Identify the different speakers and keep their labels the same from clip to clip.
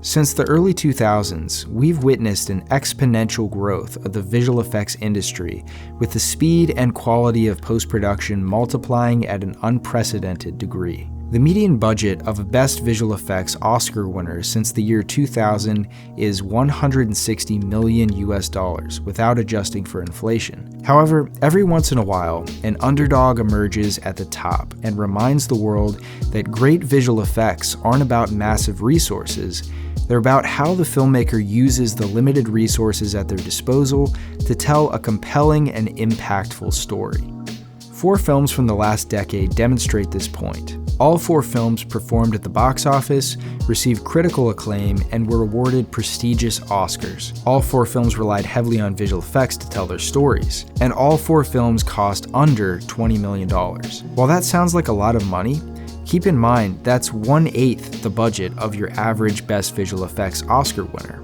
Speaker 1: Since the early 2000s, we've witnessed an exponential growth of the visual effects industry, with the speed and quality of post-production multiplying at an unprecedented degree. The median budget of a Best Visual Effects Oscar winner since the year 2000 is $160 million without adjusting for inflation. However, every once in a while, an underdog emerges at the top and reminds the world that great visual effects aren't about massive resources. They're about how the filmmaker uses the limited resources at their disposal to tell a compelling and impactful story. 4 films from the last decade demonstrate this point. All 4 films performed at the box office, received critical acclaim, and were awarded prestigious Oscars. All 4 films relied heavily on visual effects to tell their stories, and all 4 films cost under $20 million. While that sounds like a lot of money, keep in mind that's 1/8 the budget of your average Best Visual Effects Oscar winner.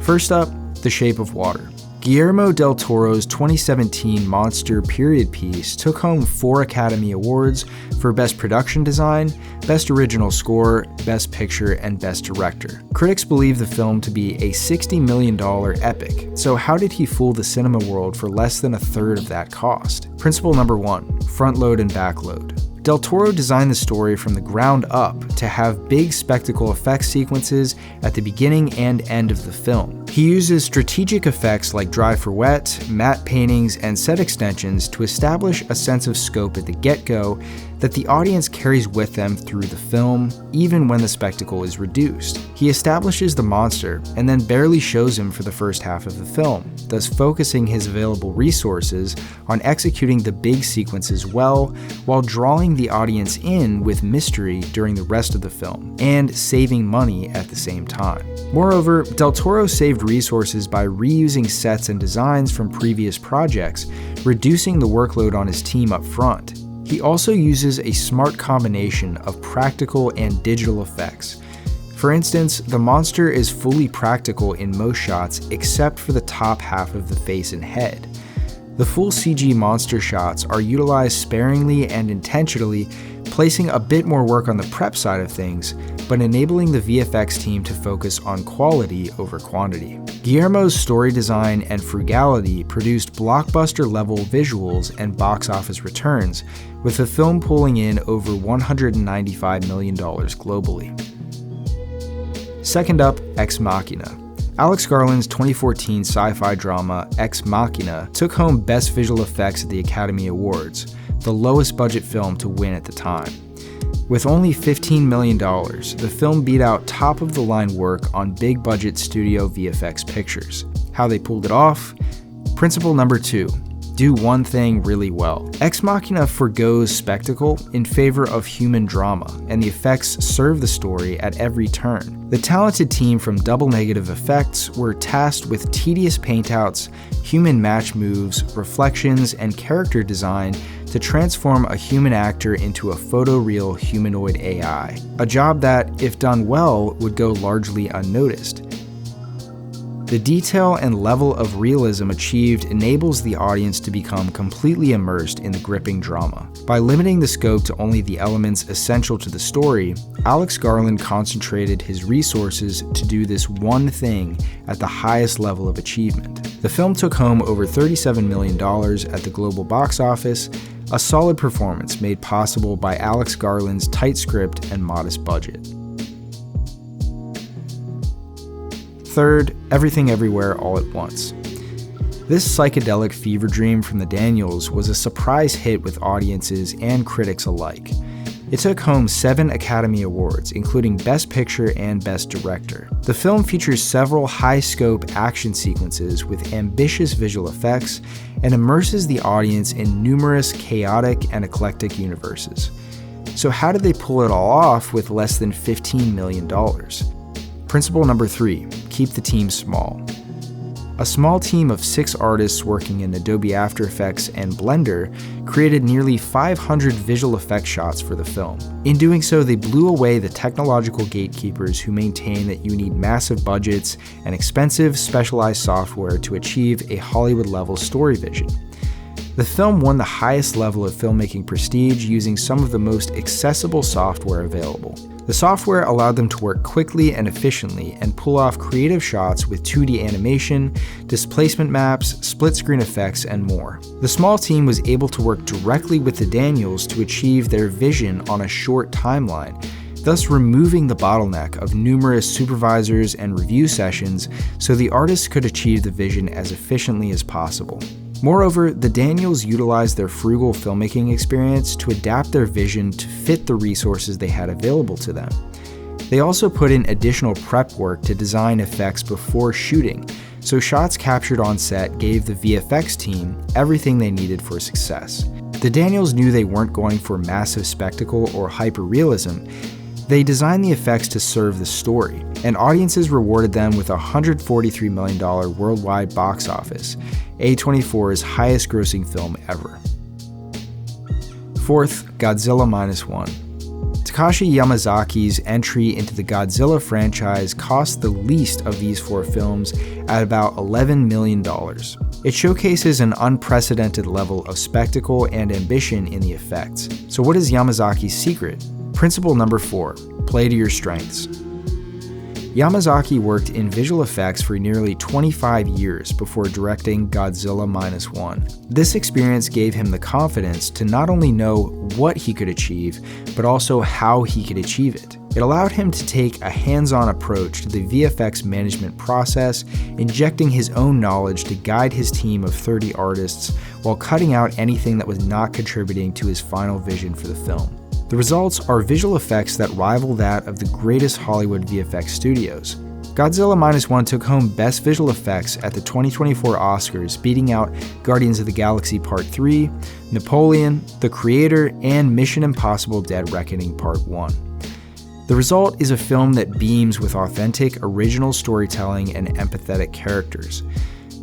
Speaker 1: First up, The Shape of Water. Guillermo del Toro's 2017 monster period piece took home 4 Academy Awards for Best Production Design, Best Original Score, Best Picture, and Best Director. Critics believe the film to be a $60 million epic, so how did he fool the cinema world for less than a third of that cost? Principle number 1, front load and back load. Del Toro designed the story from the ground up to have big spectacle effects sequences at the beginning and end of the film. He uses strategic effects like dry for wet, matte paintings, and set extensions to establish a sense of scope at the get-go that the audience carries with them through the film, even when the spectacle is reduced. He establishes the monster and then barely shows him for the first half of the film, thus focusing his available resources on executing the big sequences well, while drawing the audience in with mystery during the rest of the film, and saving money at the same time. Moreover, Del Toro saved resources by reusing sets and designs from previous projects, reducing the workload on his team up front. He also uses a smart combination of practical and digital effects. For instance, the monster is fully practical in most shots except for the top half of the face and head. The full CG monster shots are utilized sparingly and intentionally, placing a bit more work on the prep side of things, but enabling the VFX team to focus on quality over quantity. Guillermo's story design and frugality produced blockbuster-level visuals and box office returns, with the film pulling in over $195 million globally. Second up, Ex Machina. Alex Garland's 2014 sci-fi drama Ex Machina took home Best Visual Effects at the Academy Awards, the lowest budget film to win at the time. With only $15 million, the film beat out top-of-the-line work on big-budget studio VFX pictures. How they pulled it off? Principle number 2. Do one thing really well. Ex Machina forgoes spectacle in favor of human drama, and the effects serve the story at every turn. The talented team from Double Negative Effects were tasked with tedious paintouts, human match moves, reflections, and character design to transform a human actor into a photoreal humanoid AI, a job that, if done well, would go largely unnoticed. The detail and level of realism achieved enables the audience to become completely immersed in the gripping drama. By limiting the scope to only the elements essential to the story, Alex Garland concentrated his resources to do this one thing at the highest level of achievement. The film took home over $37 million at the global box office, a solid performance made possible by Alex Garland's tight script and modest budget. Third, Everything Everywhere All at Once. This psychedelic fever dream from the Daniels was a surprise hit with audiences and critics alike. It took home 7 Academy Awards, including Best Picture and Best Director. The film features several high-scope action sequences with ambitious visual effects and immerses the audience in numerous chaotic and eclectic universes. So how did they pull it all off with less than $15 million? Principle number 3, keep the team small. A small team of 6 artists working in Adobe After Effects and Blender created nearly 500 visual effects shots for the film. In doing so, they blew away the technological gatekeepers who maintain that you need massive budgets and expensive, specialized software to achieve a Hollywood-level story vision. The film won the highest level of filmmaking prestige using some of the most accessible software available. The software allowed them to work quickly and efficiently and pull off creative shots with 2D animation, displacement maps, split-screen effects, and more. The small team was able to work directly with the Daniels to achieve their vision on a short timeline, thus removing the bottleneck of numerous supervisors and review sessions so the artists could achieve the vision as efficiently as possible. Moreover, the Daniels utilized their frugal filmmaking experience to adapt their vision to fit the resources they had available to them. They also put in additional prep work to design effects before shooting, so shots captured on set gave the VFX team everything they needed for success. The Daniels knew they weren't going for massive spectacle or hyper-realism. They designed the effects to serve the story, and audiences rewarded them with a $143 million worldwide box office, A24's highest-grossing film ever. Fourth, Godzilla Minus One. Takashi Yamazaki's entry into the Godzilla franchise cost the least of these 4 films at about $11 million. It showcases an unprecedented level of spectacle and ambition in the effects. So what is Yamazaki's secret? Principle number 4, play to your strengths. Yamazaki worked in visual effects for nearly 25 years before directing Godzilla Minus One. This experience gave him the confidence to not only know what he could achieve, but also how he could achieve it. It allowed him to take a hands-on approach to the VFX management process, injecting his own knowledge to guide his team of 30 artists while cutting out anything that was not contributing to his final vision for the film. The results are visual effects that rival that of the greatest Hollywood VFX studios. Godzilla Minus One took home Best Visual Effects at the 2024 Oscars, beating out Guardians of the Galaxy Part 3, Napoleon, The Creator, and Mission Impossible: Dead Reckoning Part 1. The result is a film that beams with authentic, original storytelling and empathetic characters.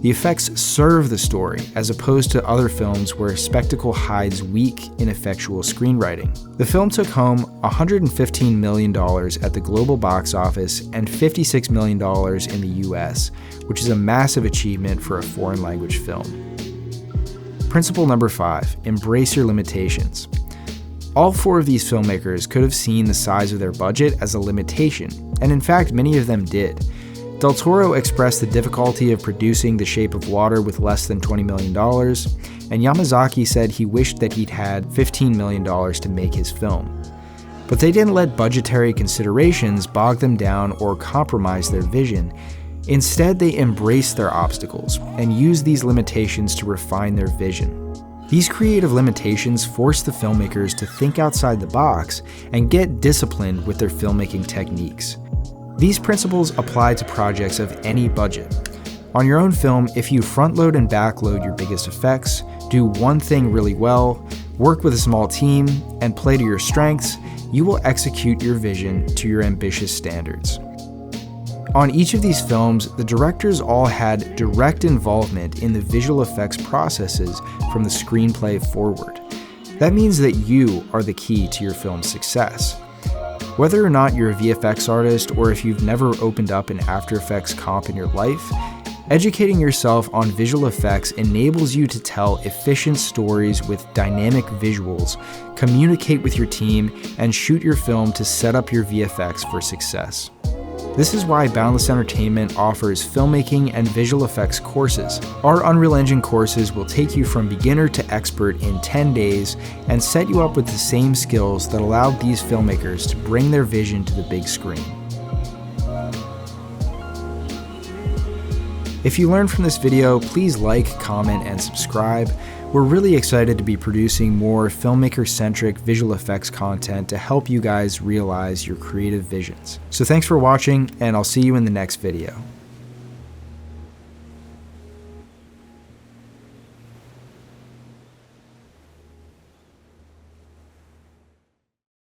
Speaker 1: The effects serve the story, as opposed to other films where spectacle hides weak, ineffectual screenwriting. The film took home $115 million at the global box office and $56 million in the US, which is a massive achievement for a foreign language film. Principle number 5, embrace your limitations. All 4 of these filmmakers could have seen the size of their budget as a limitation, and in fact, many of them did. Del Toro expressed the difficulty of producing The Shape of Water with less than $20 million, and Yamazaki said he wished that he'd had $15 million to make his film. But they didn't let budgetary considerations bog them down or compromise their vision. Instead, they embraced their obstacles and used these limitations to refine their vision. These creative limitations forced the filmmakers to think outside the box and get disciplined with their filmmaking techniques. These principles apply to projects of any budget. On your own film, if you front-load and back-load your biggest effects, do one thing really well, work with a small team, and play to your strengths, you will execute your vision to your ambitious standards. On each of these films, the directors all had direct involvement in the visual effects processes from the screenplay forward. That means that you are the key to your film's success. Whether or not you're a VFX artist or if you've never opened up an After Effects comp in your life, educating yourself on visual effects enables you to tell efficient stories with dynamic visuals, communicate with your team, and shoot your film to set up your VFX for success. This is why Boundless Entertainment offers filmmaking and visual effects courses. Our Unreal Engine courses will take you from beginner to expert in 10 days and set you up with the same skills that allowed these filmmakers to bring their vision to the big screen. If you learned from this video, please like, comment, and subscribe. We're really excited to be producing more filmmaker-centric visual effects content to help you guys realize your creative visions. So thanks for watching, and I'll see you in the next video.